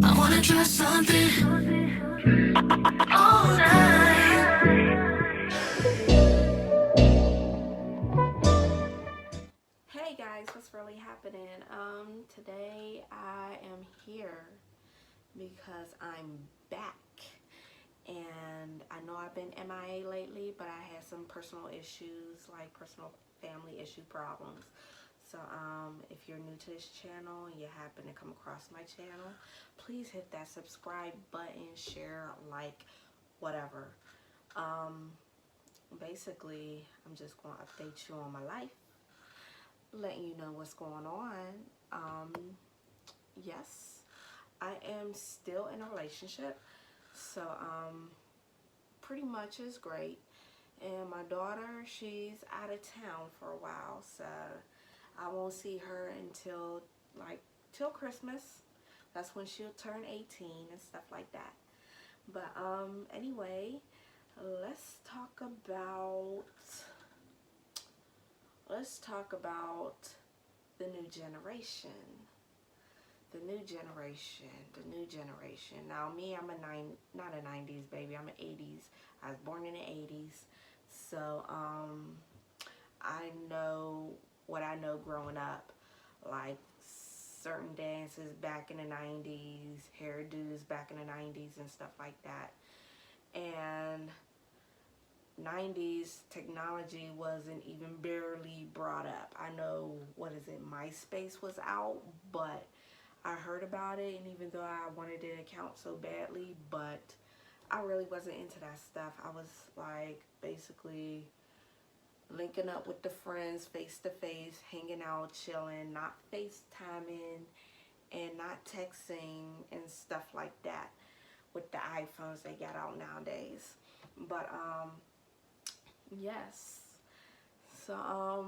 I wanna try something all night. Hey guys, what's really happening? Today I am here because I'm back. And I know I've been MIA lately, but I had some personal issues, like personal family issue problems. So if you're new to this channel and you happen to come across my channel, please hit that subscribe button, share, like, whatever. Um, Basically, I'm just going to update you on my life, letting you know what's going on. Um, yes, I am still in a relationship, so pretty much is great. And my daughter, she's out of town for a while, so I won't see her until like till Christmas. That's when she'll turn 18 and stuff like that. But anyway, let's talk about let's talk about the new generation. The new generation. Now me, I'm not a 90s baby. I'm an 80s. I was born in the 80s. So I know what I know growing up, like certain dances back in the 90s, hairdos back in the 90s and stuff like that. And 90s technology wasn't even barely brought up. I know, what is it, MySpace was out, but I heard about it, and even though I wanted an account so badly, but I really wasn't into that stuff. I was like basically linking up with the friends face to face, hanging out, chilling, not FaceTiming and not texting and stuff like that with the iPhones they got out nowadays. But yes. So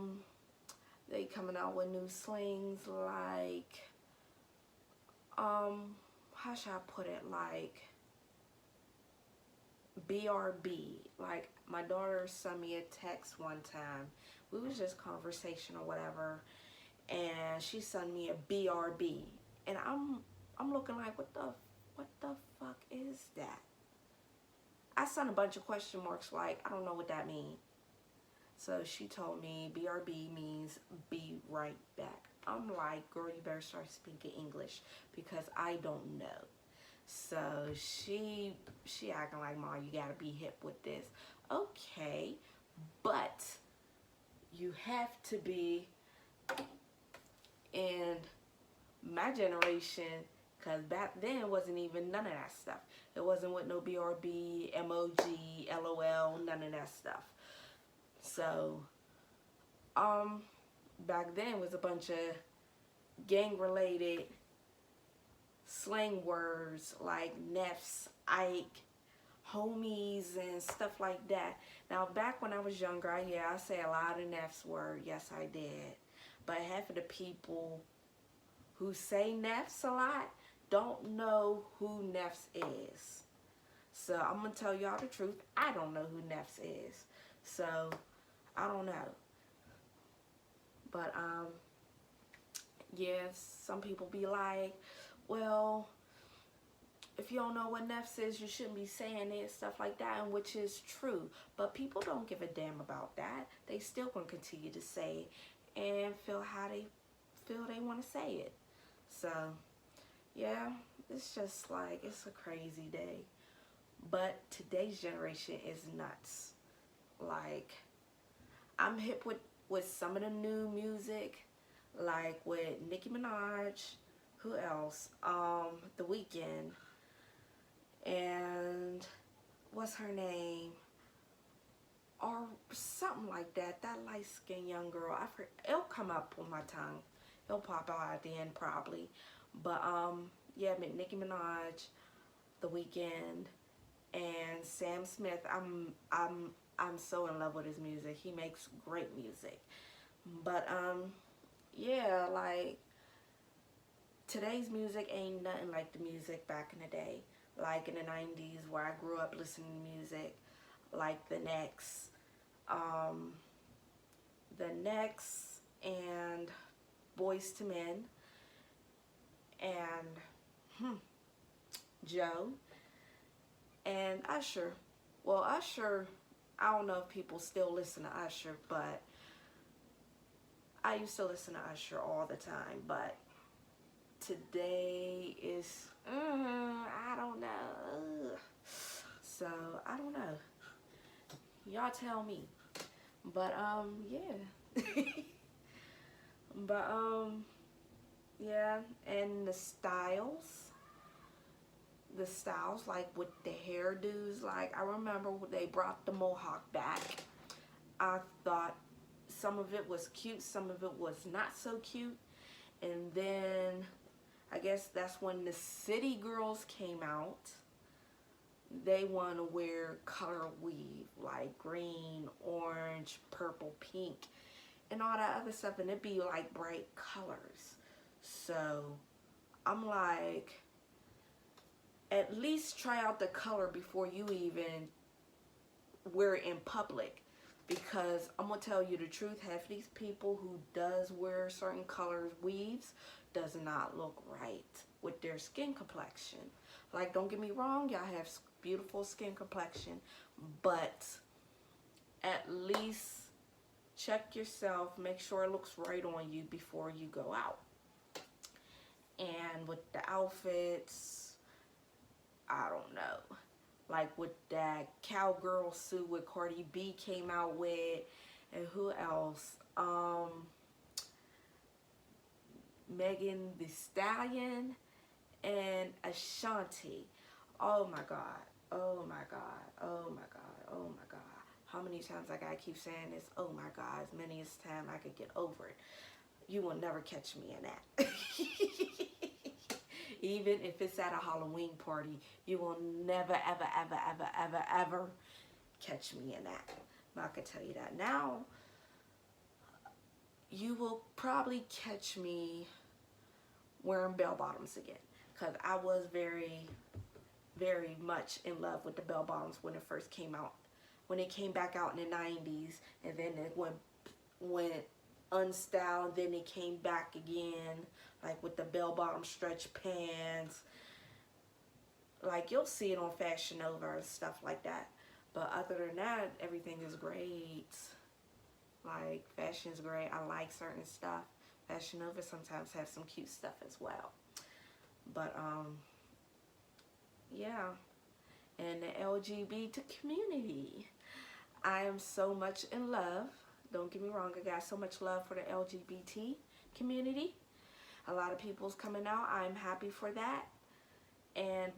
they coming out with new slings like how should I put it, like BRB. Like my daughter sent me a text one time. We was just conversation or whatever, and she sent me a BRB, and I'm looking like, what the fuck is that? I sent a bunch of question marks, like I don't know what that means. So she told me BRB means be right back. I'm like, girl, you better start speaking English because I don't know. So she acting like, Mom, you gotta be hip with this. Okay, but you have to be in my generation, because back then it wasn't even none of that stuff. It wasn't with no BRB, MOG, LOL, none of that stuff. So back then was a bunch of gang related slang words like Neffs, Ike, homies, and stuff like that. Now, back when I was younger, I say a lot of Neffs word. Yes, I did. But half of the people who say Neffs a lot don't know who Neffs is. So I'm going to tell y'all the truth. I don't know who Neffs is. So I don't know. But yeah, some people be like, well, if you don't know what Neffs is, you shouldn't be saying it, stuff like that, and which is true. But people don't give a damn about that. They still gonna continue to say it and feel how they feel they want to say it. So yeah, it's just like, it's a crazy day. But today's generation is nuts. Like, I'm hip with some of the new music, like with Nicki Minaj, who else? The Weeknd, and what's her name? Or something like that. That light skinned young girl. I forget. It'll come up on my tongue. It'll pop out at the end probably. But yeah, Nicki Minaj, The Weeknd, and Sam Smith. I'm so in love with his music. He makes great music. But yeah, like today's music ain't nothing like the music back in the day. Like in the 90s where I grew up listening to music like um, the Next and Boys to Men, and Joe, and Usher. Well, Usher, I don't know if people still listen to Usher, but I used to listen to Usher all the time. But today is, I don't know. So, I don't know. Y'all tell me. But, yeah. But, yeah, and the styles, like with the hairdos, like I remember when they brought the mohawk back, I thought some of it was cute, some of it was not so cute. And then I guess that's when the city girls came out. They want to wear color weave like green, orange, purple, pink, and all that other stuff, and it'd be like bright colors. So I'm like, at least try out the color before you even wear it in public, because I'm gonna tell you the truth, half these people who does wear certain colors weaves does not look right with their skin complexion. Like, don't get me wrong, y'all have beautiful skin complexion, but at least check yourself, make sure it looks right on you before you go out. And with the outfits, I don't know, like with that cowgirl suit with Cardi B came out with, and who else, Megan Thee Stallion and Ashanti. Oh my god, oh my god, oh my god, oh my god. How many times I gotta keep saying this? Oh my god, as many as time I could get over it. You will never catch me in that. Even if it's at a Halloween party, you will never, ever, ever, ever, ever, ever catch me in that. I can tell you that now. You will probably catch me wearing bell bottoms again, because I was very, very much in love with the bell bottoms when it first came out. When it came back out in the 90s, and then it went unstyled, then it came back again, like with the bell bottom stretch pants. Like, you'll see it on Fashion Nova and stuff like that. But other than that, everything is great. Like, fashion's great. I like certain stuff. Fashion Nova sometimes have some cute stuff as well. But, yeah. And the LGBT community. I am so much in love. Don't get me wrong, I got so much love for the LGBT community. A lot of people's coming out. I'm happy for that.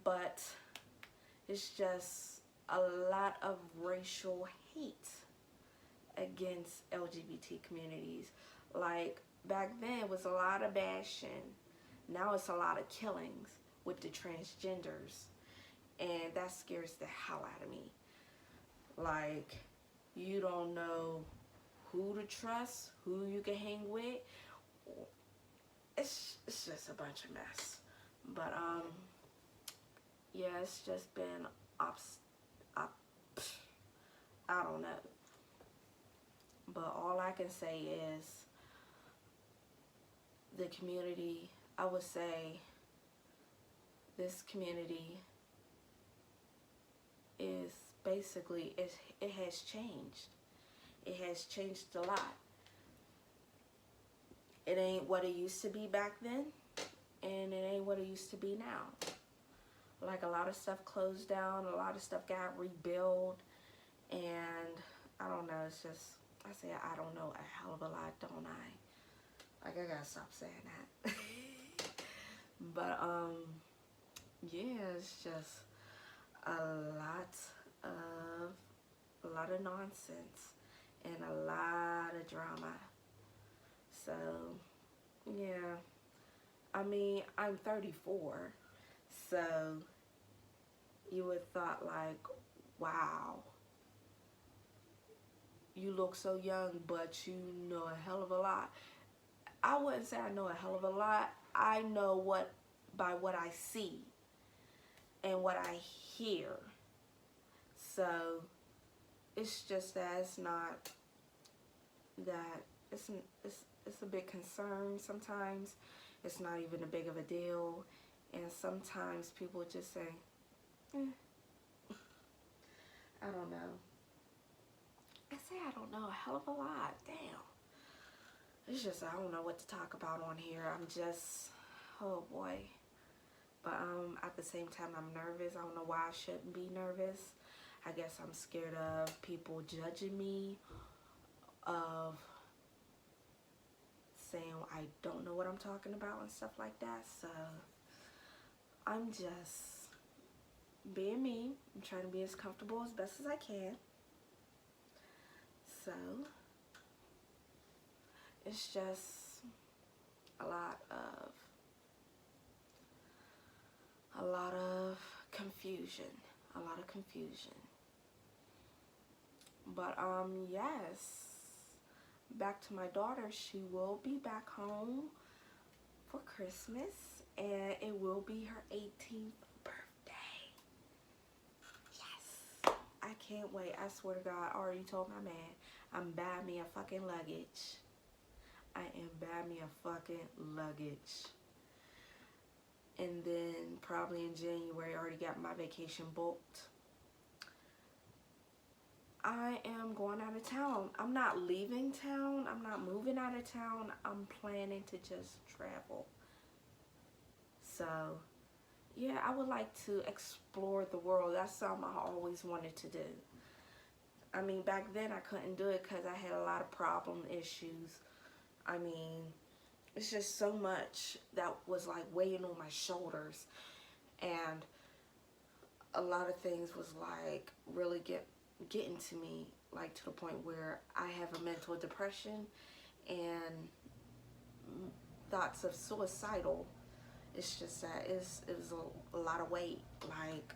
But it's just a lot of racial hate against LGBT communities. Like, back then it was a lot of bashing. Now it's a lot of killings with the transgenders. And that scares the hell out of me. Like, you don't know who to trust, who you can hang with. It's just a bunch of mess. But, yeah, it's just been I don't know. But all I can say is the community, I would say this community is basically, it has changed. It has changed a lot. It ain't what it used to be back then, and it ain't what it used to be now. Like, a lot of stuff closed down, a lot of stuff got rebuilt, and I don't know, it's just, I say I don't know a hell of a lot, don't I? Like, I gotta stop saying that. But, yeah, it's just a lot of nonsense and a lot of drama. So, yeah, I mean, I'm 34, so you would thought like, wow, you look so young, but you know a hell of a lot. I wouldn't say I know a hell of a lot. I know by what I see and what I hear. So it's just that it's not that, it's a big concern sometimes. It's not even a big of a deal. And sometimes people just say, eh, I don't know. I say I don't know a hell of a lot. Damn. It's just I don't know what to talk about on here. I'm just, oh boy. But at the same time, I'm nervous. I don't know why I shouldn't be nervous. I guess I'm scared of people judging me, of saying I don't know what I'm talking about and stuff like that. So I'm just being me. I'm trying to be as comfortable as best as I can. So it's just a lot of confusion. A lot of confusion. But yes. Back to my daughter. She will be back home for Christmas, and it will be her 18th birthday. Yes. I can't wait. I swear to God, I already told my man I'm buying me a fucking luggage. I am buying me a fucking luggage. And then probably in January, I already got my vacation booked. I am going out of town. I'm not leaving town. I'm not moving out of town. I'm planning to just travel. So, yeah, I would like to explore the world. That's something I always wanted to do. I mean, back then I couldn't do it because I had a lot of problem issues. I mean, it's just so much that was like weighing on my shoulders, and a lot of things was like really getting to me, like to the point where I have a mental depression and thoughts of suicidal. It's just that it was a lot of weight. Like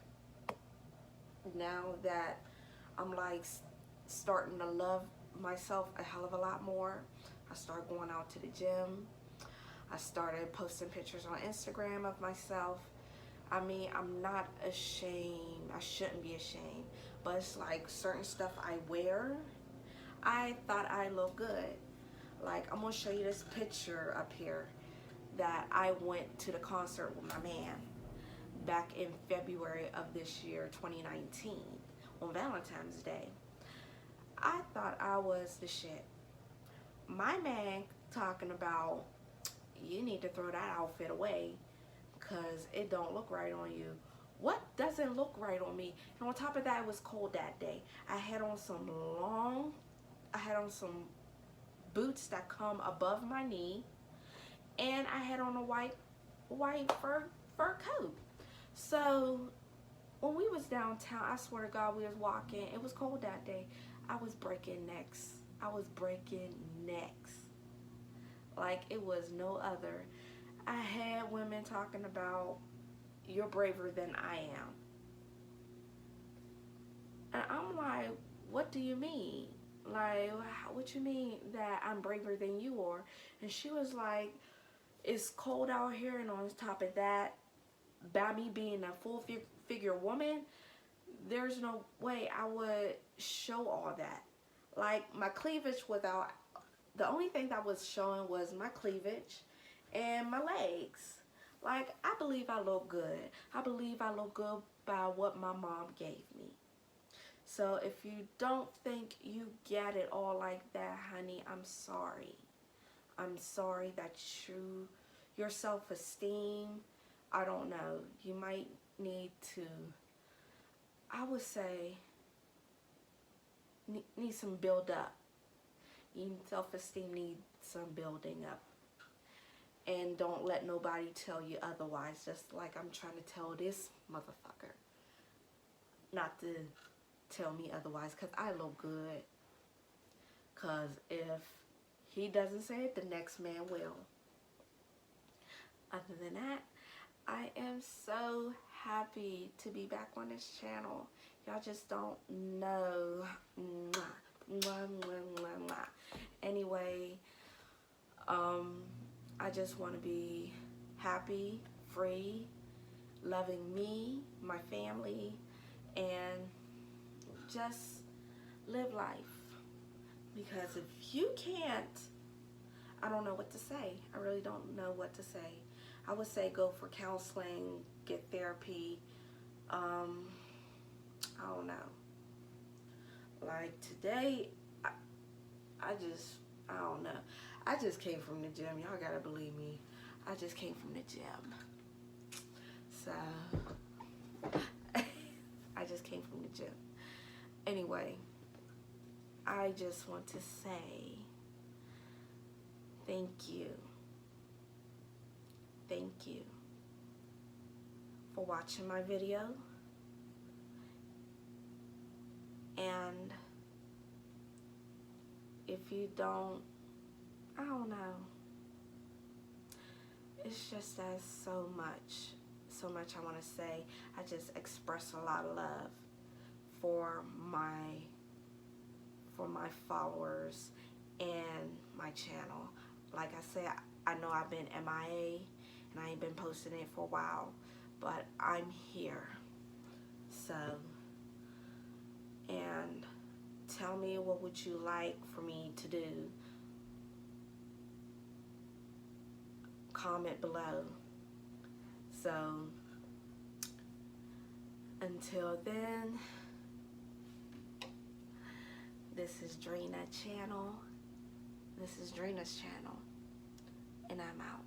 now that I'm like starting to love myself a hell of a lot more, I started going out to the gym. I started posting pictures on Instagram of myself. I mean, I'm not ashamed. I shouldn't be ashamed. But it's like certain stuff I wear, I thought I look good. Like, I'm going to show you this picture up here that I went to the concert with my man back in February of this year, 2019, on Valentine's Day. I thought I was the shit. My man talking about, you need to throw that outfit away because it don't look right on you. What doesn't look right on me? And on top of that, it was cold that day. I had on some boots that come above my knee, and I had on a white fur coat. So when we was downtown, I swear to God, we was walking. It was cold that day. I was breaking necks. I was breaking necks. Like it was no other. I had women talking about, you're braver than I am. And I'm like, what do you mean? Like, what you mean that I'm braver than you are? And she was like, it's cold out here, and on top of that, by me being a full figure woman, there's no way I would show all that. Like, my cleavage without, the only thing that was showing was my cleavage and my legs. Like, I believe I look good. I believe I look good by what my mom gave me. So if you don't think you get it all like that, honey, I'm sorry. I'm sorry that your self-esteem, I don't know, you might need to, I would say, need some build up. Your self-esteem needs some building up. And don't let nobody tell you otherwise, just like I'm trying to tell this motherfucker not to tell me otherwise, because I look good. Because if he doesn't say it, the next man will. Other than that, I am so happy to be back on this channel. Y'all just don't know. Mwah, mwah, mwah, mwah, mwah. Anyway, I just want to be happy, free, loving me, my family, and just live life. Because if you can't, I don't know what to say. I really don't know what to say. I would say go for counseling, get therapy. I don't know. Like today, I don't know. I just came from the gym. Y'all gotta believe me. I just came from the gym. So, I just came from the gym. Anyway, I just want to say thank you. Thank you for watching my video. And if you don't, I don't know. It's just there's so much I want to say. I just express a lot of love for my followers and my channel. Like I said, I know I've been MIA and I ain't been posting it for a while, but I'm here. So, and tell me, what would you like for me to do? Comment below. So, until then, this is Drina channel. This is Drina's channel. And I'm out.